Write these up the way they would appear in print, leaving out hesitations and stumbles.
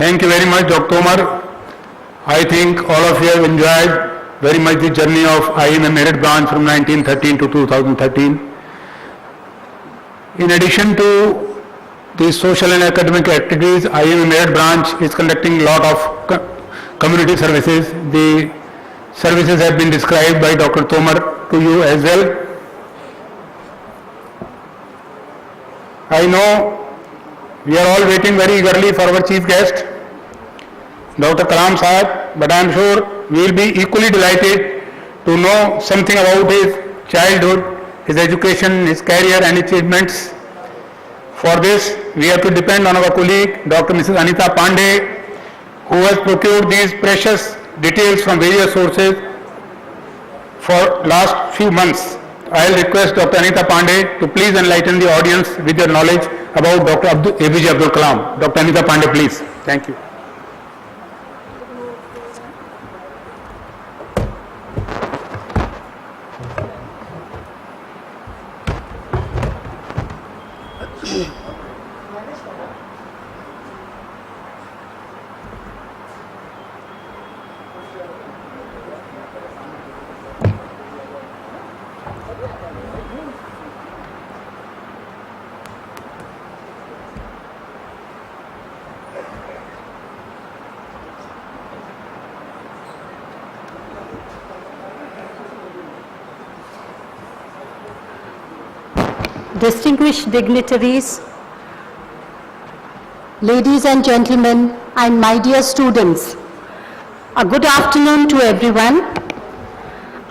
Thank you very much, Dr. Omar. I think all of you have enjoyed very much the journey of IMA Meerut branch from 1913 to 2013. In addition to the social and academic activities, IMA Meerut branch is conducting a lot of community services. The services have been described by Dr. Tomar to you as well. I know we are all waiting very eagerly for our chief guest, Dr. Kalam Sahab, but I am sure we will be equally delighted to know something about his childhood, his education, his career and achievements. For this, we have to depend on our colleague, Dr. Mrs. Anita Pandey, who has procured these precious details from various sources for last few months. I will request Dr. Anita Pandey to please enlighten the audience with your knowledge about Dr.A.P.J. Abdul Kalam. Dr. Anita Pandey, please. Thank you. Distinguished dignitaries, ladies and gentlemen, and my dear students, a good afternoon to everyone.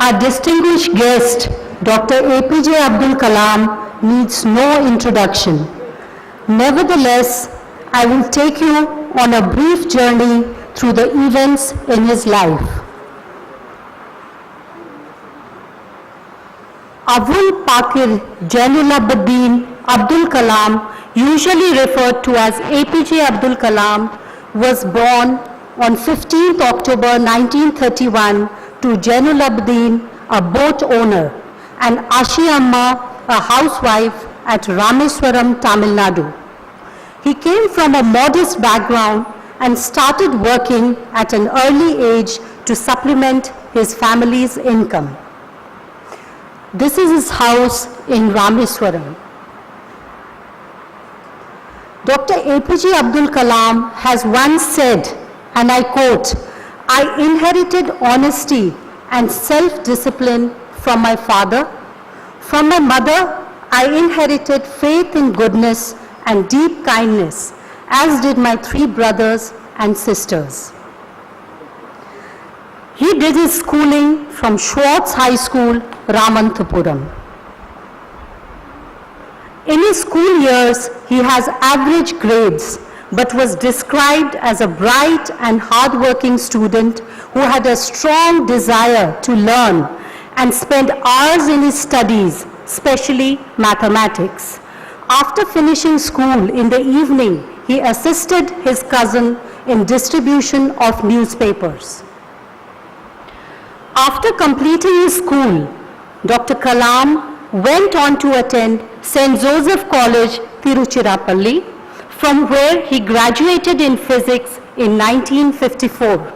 Our distinguished guest, Dr. A.P.J. Abdul Kalam, needs no introduction. Nevertheless, I will take you on a brief journey through the events in his life. Abul Pakir Jainulabuddin Abdul Kalam, usually referred to as A.P.J. Abdul Kalam, was born on 15th October 1931 to Jainulabuddin, a boat owner, and Ashiamma, a housewife at Rameswaram, Tamil Nadu. He came from a modest background and started working at an early age to supplement his family's income. This is his house in Rameswaram. Dr. A.P.J. Abdul Kalam has once said, and I quote, "I inherited honesty and self-discipline from my father. From my mother, I inherited faith in goodness and deep kindness, as did my 3 brothers and sisters." He did his schooling from Schwartz High School, Ramanthapuram. In his school years, he has average grades, but was described as a bright and hard-working student who had a strong desire to learn and spent hours in his studies, especially mathematics. After finishing school in the evening, he assisted his cousin in distribution of newspapers. After completing his school, Dr. Kalam went on to attend St. Joseph College, Tiruchirappalli, from where he graduated in physics in 1954.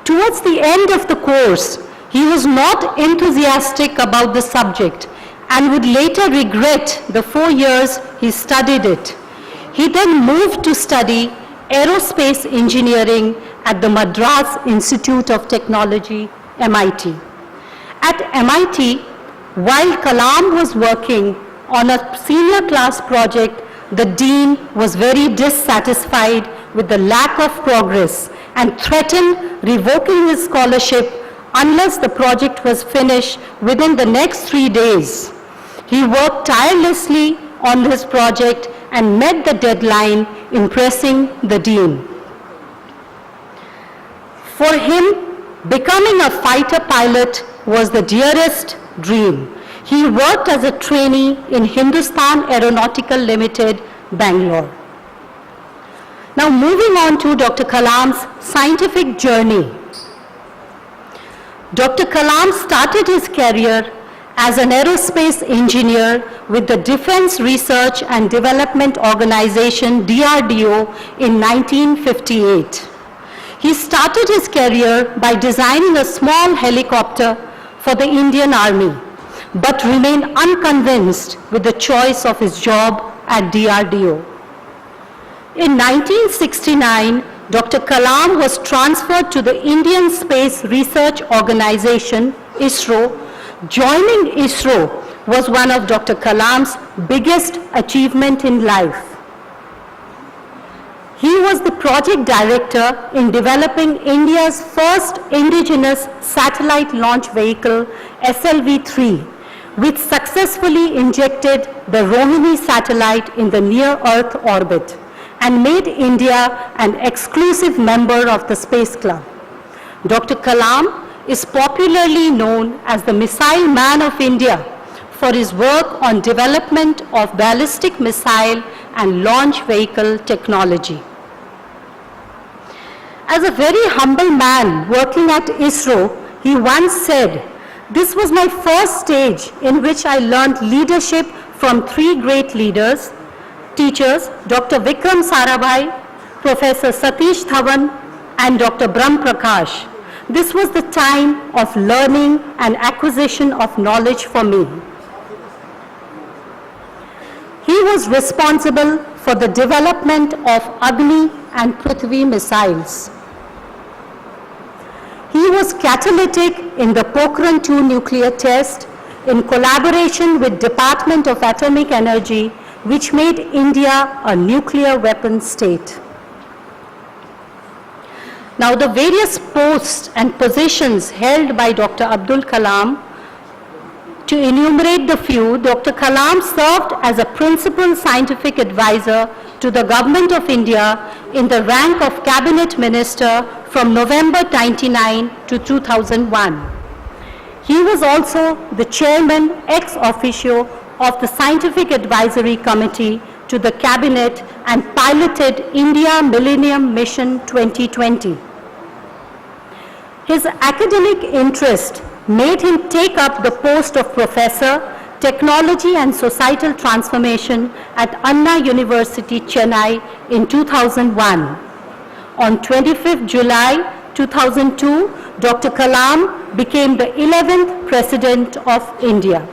Towards the end of the course, he was not enthusiastic about the subject and would later regret the 4 years he studied it. He then moved to study aerospace engineering at the Madras Institute of Technology, MIT. At MIT, while Kalam was working on a senior class project, the dean was very dissatisfied with the lack of progress and threatened revoking his scholarship unless the project was finished within the next 3 days. He worked tirelessly on his project and met the deadline, impressing the dean. For him, becoming a fighter pilot was the dearest dream. He worked as a trainee in Hindustan Aeronautical Limited, Bangalore. Now moving on to Dr. Kalam's scientific journey. Dr. Kalam started his career as an aerospace engineer with the Defense Research and Development Organization DRDO in 1958. He started his career by designing a small helicopter for the Indian Army, but remained unconvinced with the choice of his job at DRDO. In 1969, Dr. Kalam was transferred to the Indian Space Research Organization, ISRO. Joining ISRO was one of Dr. Kalam's biggest achievements in life. He was the project director in developing India's first indigenous satellite launch vehicle, SLV-3, which successfully injected the Rohini satellite in the near-Earth orbit and made India an exclusive member of the Space Club. Dr. Kalam is popularly known as the Missile Man of India for his work on development of ballistic missile and launch vehicle technology. As a very humble man working at ISRO, he once said, "This was my first stage in which I learned leadership from three great leaders, teachers, Dr. Vikram Sarabhai, Professor Satish Dhawan, and Dr. Brahm Prakash. This was the time of learning and acquisition of knowledge for me." He was responsible for the development of Agni and Prithvi missiles. He was catalytic in the Pokhran II nuclear test in collaboration with Department of Atomic Energy, which made India a nuclear weapon state. Now, the various posts and positions held by Dr. Abdul Kalam, to enumerate the few, Dr. Kalam served as a principal scientific advisor to the Government of India in the rank of Cabinet Minister from November 1999 to 2001. He was also the chairman ex officio of the Scientific Advisory Committee to the Cabinet and piloted India Millennium Mission 2020. His academic interest made him take up the post of Professor, Technology and Societal Transformation at Anna University, Chennai in 2001. On 25th July 2002, Dr. Kalam became the 11th President of India.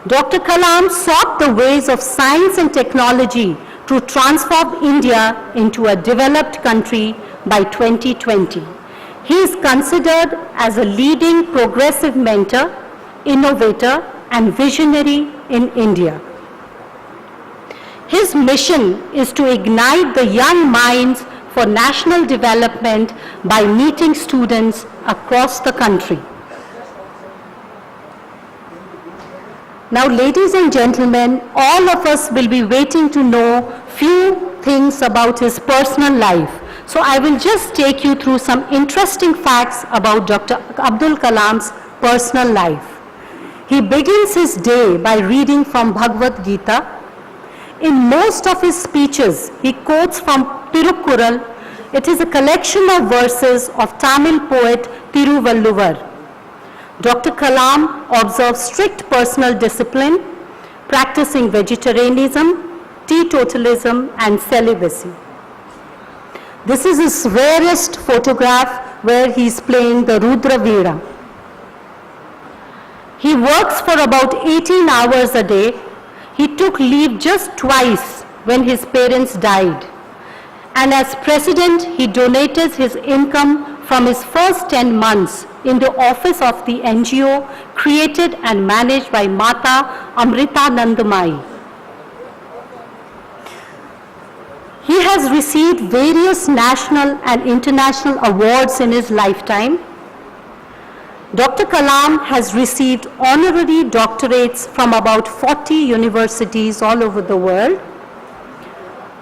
Dr. Kalam sought the ways of science and technology to transform India into a developed country by 2020. He is considered as a leading progressive mentor, innovator, and visionary in India. His mission is to ignite the young minds for national development by meeting students across the country. Now, ladies and gentlemen, all of us will be waiting to know few things about his personal life. So I will just take you through some interesting facts about Dr. Abdul Kalam's personal life. He begins his day by reading from Bhagavad Gita. In most of his speeches, he quotes from Tirukkural. It is a collection of verses of Tamil poet Thiruvalluvar. Dr. Kalam observes strict personal discipline, practicing vegetarianism, teetotalism, and celibacy. This is his rarest photograph where he is playing the Rudra Veera. He works for about 18 hours a day. He took leave just twice when his parents died. And as president, he donated his income from his first 10 months in the office of the NGO created and managed by Mata Amritanandamai. He has received various national and international awards in his lifetime. Dr. Kalam has received honorary doctorates from about 40 universities all over the world.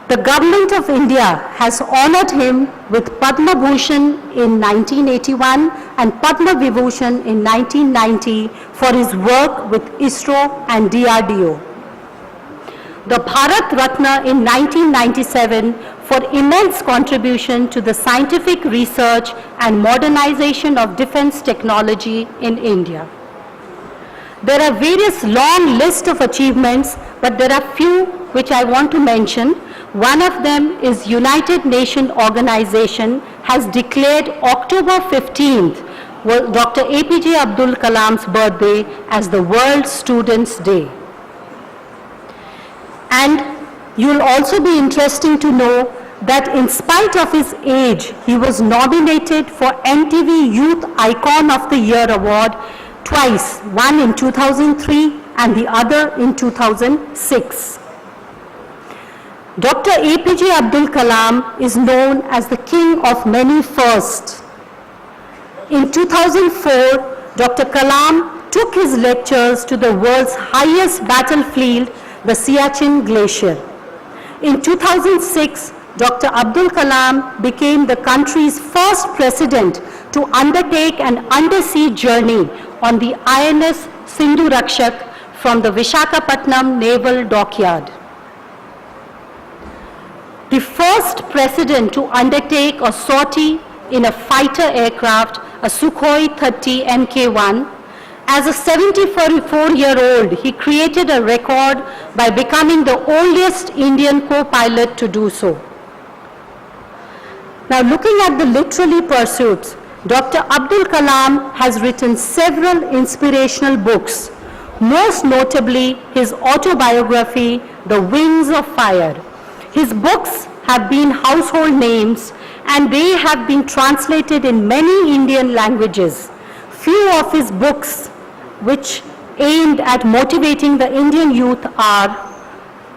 The Government of India has honored him with Padma Bhushan in 1981 and Padma Vibhushan in 1990 for his work with ISRO and DRDO. The Bharat Ratna in 1997 for immense contribution to the scientific research and modernization of defense technology in India. There are various long lists of achievements, but there are few which I want to mention. One of them is United Nations Organization has declared October 15th, Dr. A.P.J. Abdul Kalam's birthday, as the World Students' Day. And you'll also be interesting to know that in spite of his age, he was nominated for MTV Youth Icon of the Year award twice, one in 2003 and the other in 2006. Dr. A.P.J. Abdul Kalam is known as the king of many firsts. In 2004, Dr. Kalam took his lectures to the world's highest battlefield, the Siachen Glacier. In 2006, Dr. Abdul Kalam became the country's first president to undertake an undersea journey on the INS Sindhu Rakshak from the Visakhapatnam Naval Dockyard. The first president to undertake a sortie in a fighter aircraft, a Sukhoi 30 Mk1. As a 74-year-old, he created a record by becoming the oldest Indian co-pilot to do so. Now, looking at the literary pursuits, Dr. Abdul Kalam has written several inspirational books, most notably his autobiography, The Wings of Fire. His books have been household names and they have been translated in many Indian languages. Few of his books which aimed at motivating the Indian youth are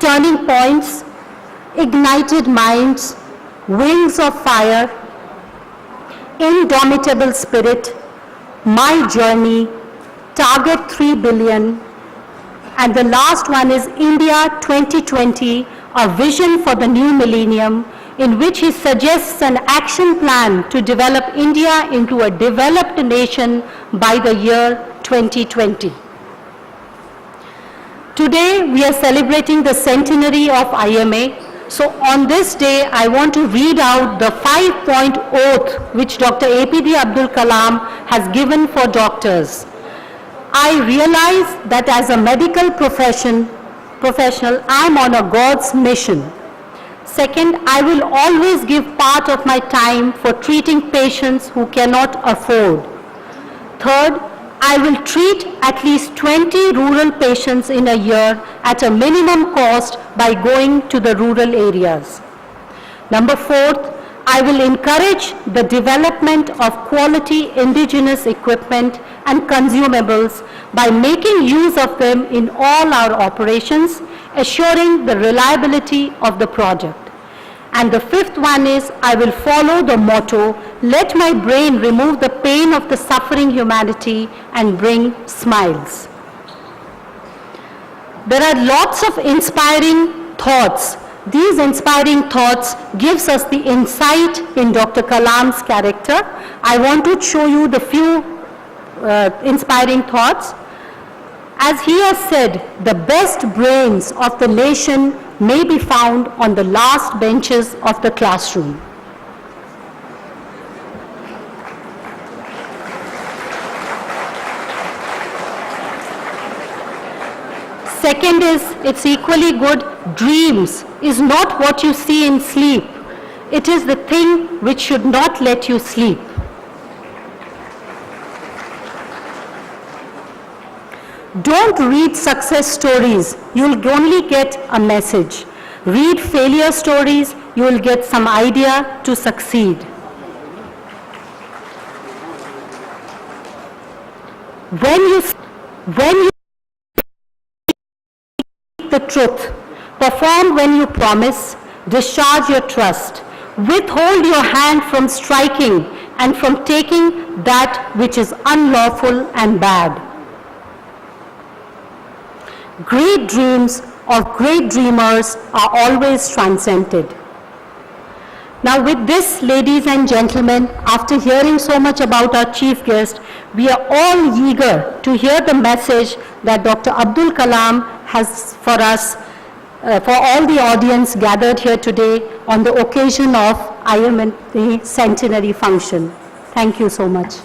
Turning Points, Ignited Minds, Wings of Fire, Indomitable Spirit, My Journey, Target 3 Billion, and the last one is India 2020, a vision for the new millennium, in which he suggests an action plan to develop India into a developed nation by the year 2020. Today we are celebrating the centenary of IMA. So on this day, I want to read out the 5-point oath which Dr. A.P.J. Abdul Kalam has given for doctors. I realize that as a medical professional, I am on a God's mission. Second, I will always give part of my time for treating patients who cannot afford. Third, I will treat at least 20 rural patients in a year at a minimum cost by going to the rural areas. Number fourth, I will encourage the development of quality indigenous equipment and consumables by making use of them in all our operations, assuring the reliability of the project. And the fifth one is, I will follow the motto, let my brain remove the pain of the suffering humanity and bring smiles. There are lots of inspiring thoughts. These inspiring thoughts gives us the insight in Dr. Kalam's character. I want to show you the few inspiring thoughts. As he has said, the best brains of the nation may be found on the last benches of the classroom. Second is, it's equally good, dreams is not what you see in sleep. It is the thing which should not let you sleep. Don't read success stories, you'll only get a message. Read failure stories, you will get some idea to succeed. When you speak the truth, perform when you promise, discharge your trust, withhold your hand from striking and from taking that which is unlawful and bad. Great dreams of great dreamers are always transcended. Now with this, ladies and gentlemen, after hearing so much about our chief guest, we are all eager to hear the message that Dr. Abdul Kalam has for us, for all the audience gathered here today on the occasion of IMA Centenary function. Thank you so much.